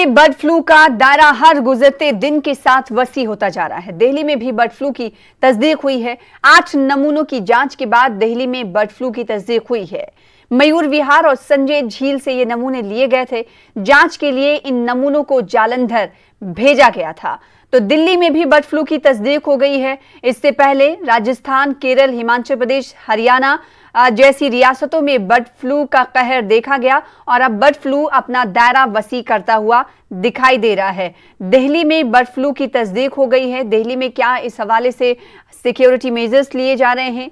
में bird flu का दायरा हर गुजरते दिन के साथ वसी होता जा रहा है। दिल्ली में भी बर्ड फ्लू की तस्दीक हुई है। 8 नमूनों की जांच के बाद दिल्ली में बर्ड फ्लू की तस्दीक हुई है। मयूर विहार और संजय झील से ये नमूने लिए गए थे। जांच के लिए इन नमूनों को जालंधर भेजा गया था। तो दिल्ली में भी बर्ड फ्लू की तस्दीक हो गई है। इससे पहले राजस्थान, केरल, हिमाचल प्रदेश, हरियाणा जैसी रियासतों में बर्ड फ्लू का कहर देखा गया और अब बर्ड फ्लू अपना दायरा वसी करता हुआ दिखाई दे रहा है। दिल्ली में बर्ड फ्लू की तस्दीक हो गई है। दिल्ली में क्या इस हवाले से सिक्योरिटी मेजर्स लिए जा रहे हैं,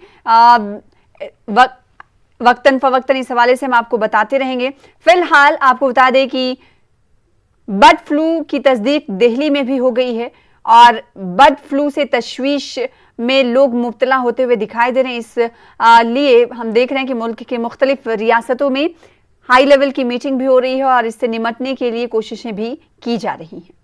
वक्तन फवक्तन इस हवाले से हम आपको बताते रहेंगे। फिलहाल आपको बता दें कि बर्ड फ्लू की तस्दीक दिल्ली में भी हो गई है और बर्ड फ्लू से तशवीश में लोग मुब्तला होते हुए दिखाई दे रहे हैं। इस लिए हम देख रहे हैं कि मुल्क के मुख्तलिफ रियासतों में हाई लेवल की मीटिंग भी हो रही है और इससे निमटने के लिए कोशिशें भी की जा रही हैं।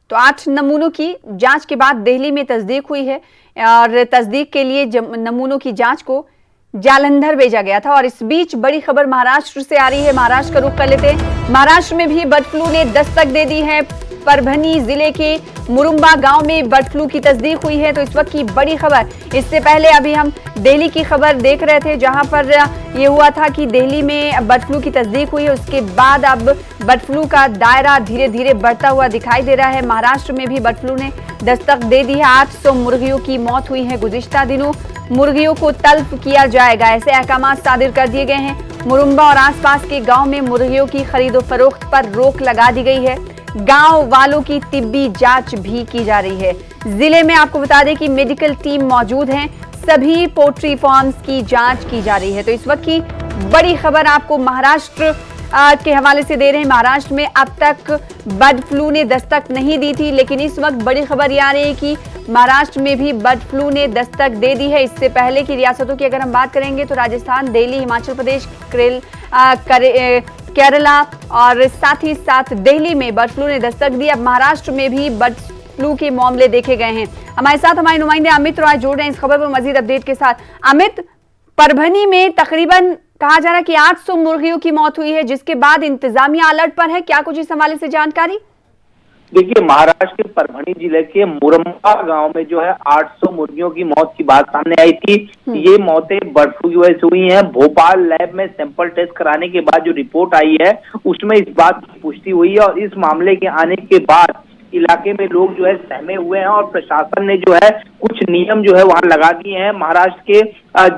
तो 8 नमूनों की जांच के बाद दिल्ली में तस्दीक हुई है और तस्दीक के लिए नमूनों की जांच को जालंधर भेजा गया था। और इस बीच बड़ी खबर महाराष्ट्र से आ रही है। महाराष्ट्र का रुख कर लेते हैं। महाराष्ट्र में भी बर्ड फ्लू ने दस्तक दे दी है। परभनी जिले के मुरुंबा गांव में बर्ड फ्लू की तस्दीक हुई है। तो इस वक्त की बड़ी खबर, इससे पहले अभी हम दिल्ली की खबर देख रहे थे जहां पर यह हुआ था कि दिल्ली में बर्ड फ्लू की तस्दीक हुई है। उसके बाद अब बर्ड फ्लू का दायरा धीरे धीरे बढ़ता हुआ दिखाई दे रहा है। महाराष्ट्र में भी बर्ड फ्लू ने दस्तक दे दी है। 800 मुर्गियों की मौत हुई है। गुज़िश्ता दिनों मुर्गियों को तल्फ किया जाएगा, ऐसे अहकाम सादिर कर दिए गए हैं। मुरुंबा और आसपास के गांव में मुर्गियों की खरीदो फरोख्त पर रोक लगा दी गई है। गांव वालों की तिब्बी जांच भी की जा रही है। जिले में आपको बता दें कि मेडिकल टीम मौजूद हैं। सभी पोल्ट्री फार्म्स की जांच की जा रही है। तो इस वक्त की बड़ी खबर आपको महाराष्ट्र के हवाले से दे रहे हैं। महाराष्ट्र में अब तक बर्ड फ्लू ने दस्तक नहीं दी थी, लेकिन इस वक्त बड़ी खबर ये आ रही है कि महाराष्ट्र में भी बर्ड फ्लू ने दस्तक दे दी है। इससे पहले की रियासतों की अगर हम बात करेंगे तो राजस्थान, दिल्ली, हिमाचल प्रदेश, केरला और साथ ही साथ दिल्ली में बर्ड फ्लू ने दस्तक दी। अब महाराष्ट्र में भी बर्ड फ्लू के मामले देखे गए हैं। हमारे साथ हमारे नुमाइंदे अमित रॉय जुड़ रहे हैं इस खबर पर मजीद अपडेट के साथ। अमित, परभनी में तकरीबन कहा जा रहा है कि 800 मुर्गियों की मौत हुई है, जिसके बाद इंतजामिया अलर्ट पर है। क्या कुछ इस हवाले से जानकारी? देखिए, महाराष्ट्र के परभनी जिले के मुरम्बा गांव में जो है 800 मुर्गियों की मौत की बात सामने आई थी। ये मौतें बर्ड फ्लू की वजह से हुई हैं। भोपाल लैब में सैंपल टेस्ट कराने के बाद जो रिपोर्ट आई है उसमें इस बात की पुष्टि हुई है और इस मामले के आने के बाद इलाके में लोग जो है सहमे हुए हैं और प्रशासन ने जो है कुछ नियम जो है वहां लगा दिए हैं। महाराष्ट्र के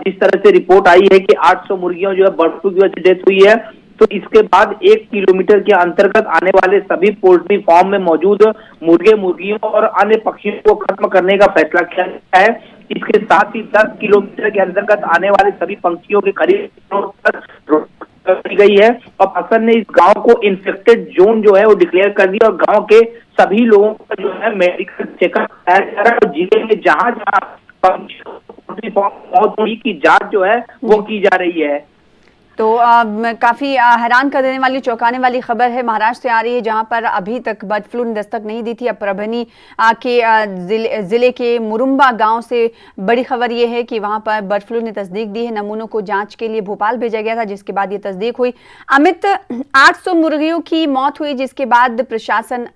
जिस तरह से रिपोर्ट आई है कि 800 मुर्गियों जो है बर्ड फ्लू की वजह से डेथ हुई है, तो इसके बाद 1 किलोमीटर के अंतर्गत आने वाले सभी पोल्ट्री फार्म में मौजूद मुर्गे, मुर्गियों और अन्य पक्षियों को खत्म करने का फैसला किया गया है। इसके साथ ही 10 किलोमीटर के अंतर्गत आने वाले सभी पंक्षियों के खरीद की गई है और प्रशासन ने इस गांव को इन्फेक्टेड जोन जो है वो डिक्लेयर कर दिया और गांव के सभी लोगों का जो है मेडिकल चेकअप कराया जा रहा है और जिले में जहां मौत हुई की जांच जो है वो की जा रही है। तो काफी हैरान कर देने वाली, चौंकाने वाली खबर है महाराष्ट्र से आ रही है, जहां पर अभी तक बर्ड फ्लू ने दस्तक नहीं दी थी। अब परभनी के जिले के मुरुंबा गांव से बड़ी खबर यह है कि वहां पर बर्ड फ्लू ने तस्दीक दी है। नमूनों को जांच के लिए भोपाल भेजा गया था, जिसके बाद ये तस्दीक हुई। अमित, 800 मुर्गियों की मौत हुई, जिसके बाद प्रशासन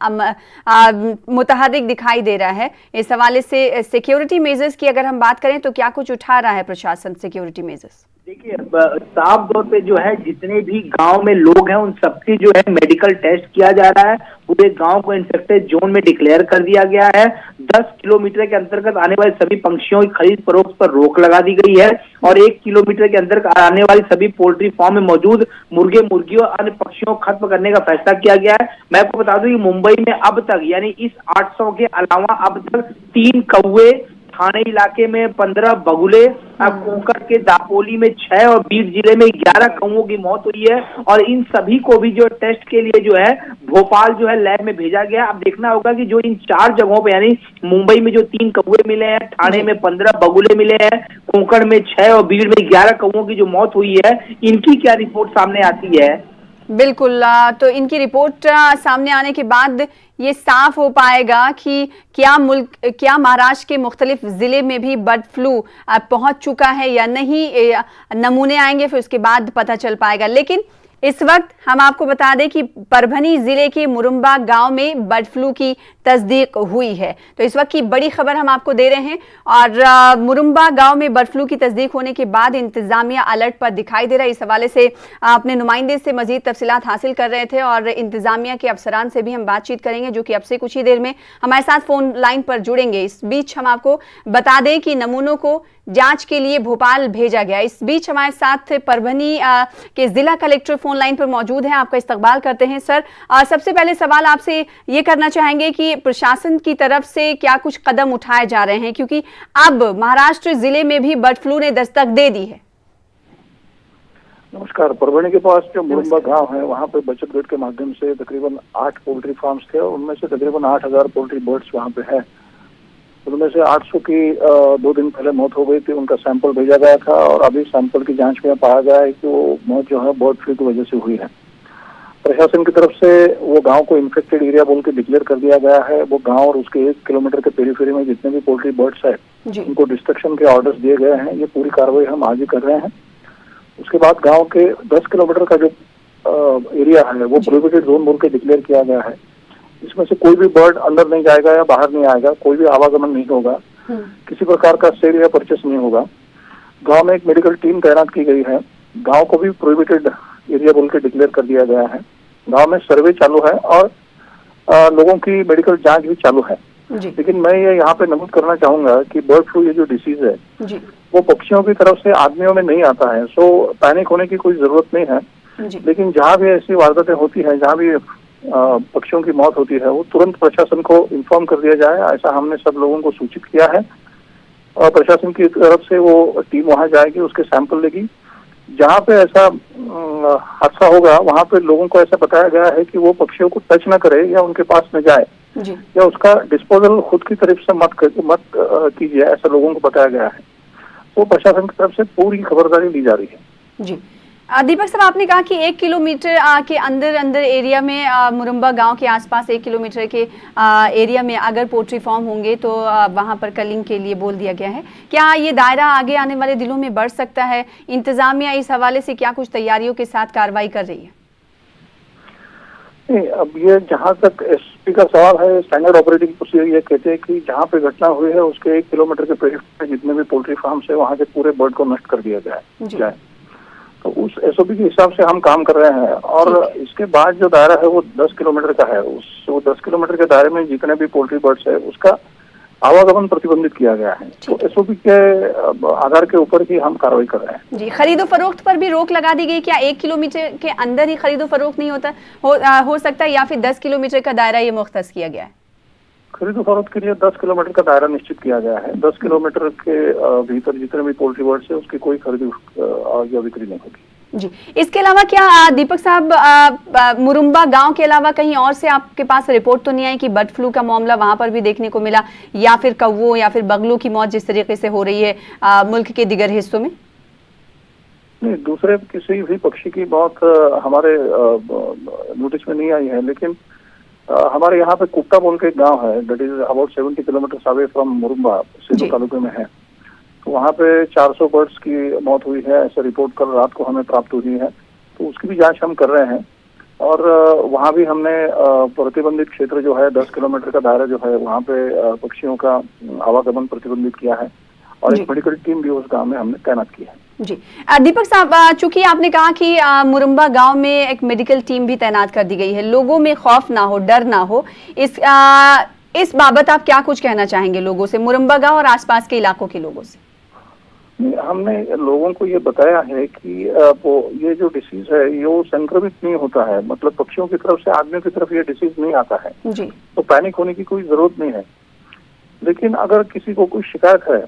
मुतहर्रिक दिखाई दे रहा है। इस हवाले से सिक्योरिटी मेजर्स की अगर हम बात करें तो क्या कुछ उठा रहा है प्रशासन सिक्योरिटी मेजर्स? देखिए, साफ तौर पे जो है जितने भी गांव में लोग हैं उन सबकी जो है मेडिकल टेस्ट किया जा रहा है। पूरे गांव को इन्फेक्टेड जोन में डिक्लेयर कर दिया गया है। 10 किलोमीटर के अंतर्गत आने वाले सभी पंक्षियों की खरीद फरोख्त पर रोक लगा दी गई है और 1 किलोमीटर के अंतर्गत आने वाली सभी पोल्ट्री फार्म में मौजूद मुर्गे, मुर्गियों और अन्य पक्षियों को खत्म करने का फैसला किया गया है। मैं आपको बता दूं कि मुंबई में अब तक, यानी इस 800 के अलावा अब तक 3 कौवे, थाने इलाके में 15 बगुले, कोंकण के दापोली में 6 और बीड जिले में 11 कौवों की मौत हुई है और इन सभी को भी जो टेस्ट के लिए जो है भोपाल जो है लैब में भेजा गया। अब देखना होगा कि जो इन 4 जगहों पे, यानी मुंबई में जो 3 कौवे मिले हैं, ठाणे में 15 बगुले मिले हैं, कोंकण में 6 और बीड में 11 कौवों की जो मौत हुई है, इनकी क्या रिपोर्ट सामने आती है। बिल्कुल। तो इनकी रिपोर्ट सामने आने के बाद ये साफ हो पाएगा कि क्या महाराष्ट्र के मुख्तलिफ जिले में भी बर्ड फ्लू पहुंच चुका है या नहीं। नमूने आएंगे फिर उसके बाद पता चल पाएगा। लेकिन इस वक्त हम आपको बता दें कि परभनी जिले के मुरुम्बा गांव में बर्ड फ्लू की तस्दीक हुई है। तो इस वक्त की बड़ी खबर हम आपको दे रहे हैं। और मुरुम्बा गांव में बर्ड फ्लू की तस्दीक होने के बाद इंतजामिया अलर्ट पर दिखाई दे रहा है। इस हवाले से अपने नुमाइंदे से मजीद तफसीलात हासिल कर रहे थे और इंतजामिया के अफसरान से भी हम बातचीत करेंगे, जो कि अब से कुछ ही देर में हमारे साथ फोन लाइन पर जुड़ेंगे। इस बीच हम आपको बता दें कि नमूनों को जांच के लिए भोपाल भेजा गया। इस बीच हमारे साथ परभनी के जिला कलेक्टर फोन लाइन पर मौजूद हैं। आपका इस्तकबाल करते हैं सर। सबसे पहले सवाल आपसे ये करना चाहेंगे कि प्रशासन की तरफ से क्या कुछ कदम उठाए जा रहे हैं, क्योंकि अब महाराष्ट्र जिले में भी बर्ड फ्लू ने दस्तक दे दी है। नमस्कार। परभणी के पास जो मुरुम्बा गांव है, वहाँ पे बचत गट के माध्यम से तकरीबन 8 पोल्ट्री फार्म्स थे और उनमें से तकरीबन 8000 पोल्ट्री बर्ड्स वहाँ पे है। उनमें से 800 की 2 दिन पहले मौत हो गई थी। उनका सैंपल भेजा गया था और अभी सैंपल की जांच में पाया गया है कि वो मौत जो है बर्ड फ्लू की वजह से हुई है। प्रशासन की तरफ से वो गांव को इन्फेक्टेड एरिया बोल के डिक्लेयर कर दिया गया है। वो गांव और उसके 1 किलोमीटर के पेरीफेरी में जितने भी पोल्ट्री बर्ड्स है उनको डिस्ट्रक्शन के ऑर्डर्स दिए गए हैं। ये पूरी कार्रवाई हम आज ही कर रहे हैं। उसके बाद गांव के 10 किलोमीटर का जो एरिया है वो प्रोहिबिटेड जोन बोल के डिक्लेयर किया गया है। इसमें से कोई भी बर्ड अंदर नहीं जाएगा या बाहर नहीं आएगा, कोई भी आवागमन नहीं होगा, किसी प्रकार का सेल या परचेस नहीं होगा। गांव में एक मेडिकल टीम तैनात की गई है। गांव को भी प्रोहिबिटेड एरिया बोल के डिक्लेयर कर दिया गया है। गांव में सर्वे चालू है और लोगों की मेडिकल जांच भी चालू है। लेकिन मैं ये यहाँ पे नमूद करना चाहूंगा कि बर्ड फ्लू ये जो डिसीज है वो पक्षियों की तरफ से आदमियों में नहीं आता है। सो पैनिक होने की कोई जरूरत नहीं है। लेकिन जहाँ भी ऐसी वारदातें होती है, जहाँ भी पक्षियों की मौत होती है, वो तुरंत प्रशासन को इन्फॉर्म कर दिया जाए। ऐसा हमने सब लोगों को सूचित किया है और प्रशासन की तरफ से वो टीम वहां जाएगी, उसके सैंपल लेगी। जहाँ पे ऐसा हादसा होगा वहां पे लोगों को ऐसा बताया गया है कि वो पक्षियों को टच न करे या उनके पास न जाए या उसका डिस्पोजल खुद की तरफ से मत कीजिए, ऐसा लोगों को बताया गया है। तो प्रशासन की तरफ से पूरी खबरदारी ली जा रही है। जी दीपक साहब, आपने कहा कि 1 किलोमीटर के अंदर एरिया में मुरुम्बा गांव के आसपास 1 किलोमीटर के एरिया में अगर पोल्ट्री फार्म होंगे तो वहां पर कलिंग के लिए बोल दिया गया है। क्या ये दायरा आगे आने वाले दिनों में बढ़ सकता है? इंतजामिया इस हवाले से क्या कुछ तैयारियों के साथ कार्रवाई कर रही है? नहीं, अब ये जहाँ तक एसपी का सवाल है, स्टैंडर्ड ऑपरेटिंग प्रोसीजर ये कहते हैं कि जहाँ पे घटना हुई है उसके 1 किलोमीटर के पेरीफेरी में जितने भी पोल्ट्री फार्म्स है वहाँ के पूरे बर्ड को नष्ट कर दिया जाए। तो उस एसओपी के हिसाब से हम काम कर रहे हैं और इसके बाद जो दायरा है वो 10 किलोमीटर का है। वो 10 किलोमीटर के दायरे में जितने भी पोल्ट्री बर्ड्स है उसका आवागमन प्रतिबंधित किया गया है। तो एसओपी के आधार के ऊपर ही हम कार्रवाई कर रहे हैं। जी, खरीदो फरोख्त पर भी रोक लगा दी गई। क्या 1 किलोमीटर के अंदर ही खरीदो फरोख्त नहीं हो सकता या फिर 10 किलोमीटर का दायरा ये मुख्तस किया गया है? खरीदो फरोख्त के लिए 10 किलोमीटर का दायरा निश्चित किया गया है। 10 किलोमीटर के भीतर जितने भी पोल्ट्री बर्ड्स है उसकी कोई खरीदी या बिक्री नहीं होगी। जी, इसके अलावा क्या दीपक साहब मुरुम्बा गांव के अलावा कहीं और से आपके पास रिपोर्ट तो नहीं आई कि बर्ड फ्लू का मामला वहां पर भी देखने को मिला, या फिर कौवों या फिर बगलों की मौत जिस तरीके से हो रही है मुल्क के दिगर हिस्सों में? नहीं, दूसरे किसी भी पक्षी की मौत हमारे नोटिस में नहीं आई है। लेकिन हमारे यहाँ पे कुप्टा बोल के एक गांव है, that is about 70 kilometre away from Murumba, Siddhu तालुके में है। तो वहाँ पे 400 बर्ड्स की मौत हुई है, ऐसा रिपोर्ट कल रात को हमें प्राप्त हुई है। तो उसकी भी जांच हम कर रहे हैं और वहाँ भी हमने प्रतिबंधित क्षेत्र जो है 10 किलोमीटर का दायरा जो है वहाँ पे पक्षियों का आवागमन प्रतिबंधित किया है और एक मेडिकल टीम भी उस गाँव में हमने तैनात की है। जी दीपक साहब, चूंकि आपने कहा कि मुरुम्बा गांव में एक मेडिकल टीम भी तैनात कर दी गई है, लोगों में खौफ ना हो, डर ना हो, इस बाबत आप क्या कुछ कहना चाहेंगे लोगों से, मुरुम्बा गांव और आसपास के इलाकों के लोगों से? हमने लोगों को ये बताया है कि ये जो डिसीज है ये संक्रमित नहीं होता है, मतलब पक्षियों की तरफ से आदमियों की तरफ ये डिसीज नहीं आता है। जी। तो पैनिक होने की कोई जरूरत नहीं है। लेकिन अगर किसी को कोई शिकायत है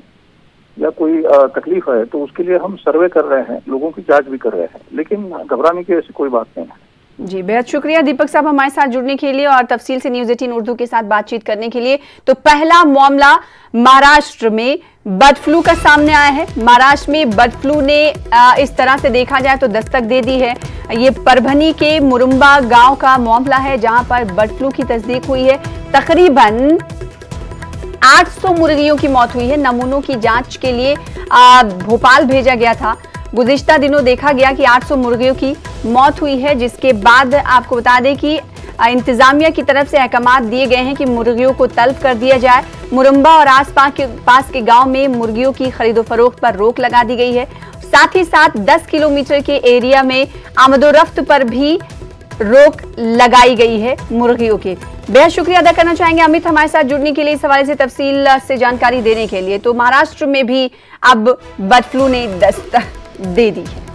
या कोई तकलीफ है तो उसके लिए हम सर्वे कर रहे हैं, लोगों की जांच भी कर रहे हैं, लेकिन घबराने की ऐसी कोई बात नहीं है। जी, बेहद शुक्रिया दीपक साहब हमारे साथ जुड़ने के लिए और तफसील से न्यूज़ 18 उर्दू के साथ बातचीत करने के लिए। तो पहला मामला महाराष्ट्र में बर्ड फ्लू का सामने आया है। महाराष्ट्र में बर्ड फ्लू ने इस तरह से देखा जाए तो दस्तक दे दी है। ये परभनी के मुरुम्बा गांव का मामला है, जहां पर बर्ड फ्लू की तस्दीक हुई है। तकरीबन 800 मुर्गियों की मौत हुई है। नमूनों की जांच के लिए भोपाल भेजा गया था। गुज़िश्ता दिनों देखा गया कि 800 मुर्गियों की मौत हुई है, जिसके बाद आपको बता दें कि इंतजामिया की तरफ से अहकामात दिए गए हैं कि मुर्गियों को तल्फ कर दिया जाए। मुरुम्बा और पास के गांव में मुर्गियों की खरीदो फरोख्त पर रोक लगा दी गई है। साथ ही साथ 10 किलोमीटर के एरिया में आमदोरफ्त पर भी रोक लगाई गई है मुर्गियों के। बेहद शुक्रिया अदा करना चाहेंगे अमित, हमारे साथ जुड़ने के लिए, इस हवाले से तफसील से जानकारी देने के लिए। तो महाराष्ट्र में भी अब बर्ड फ्लू ने दस्तक दे दी है।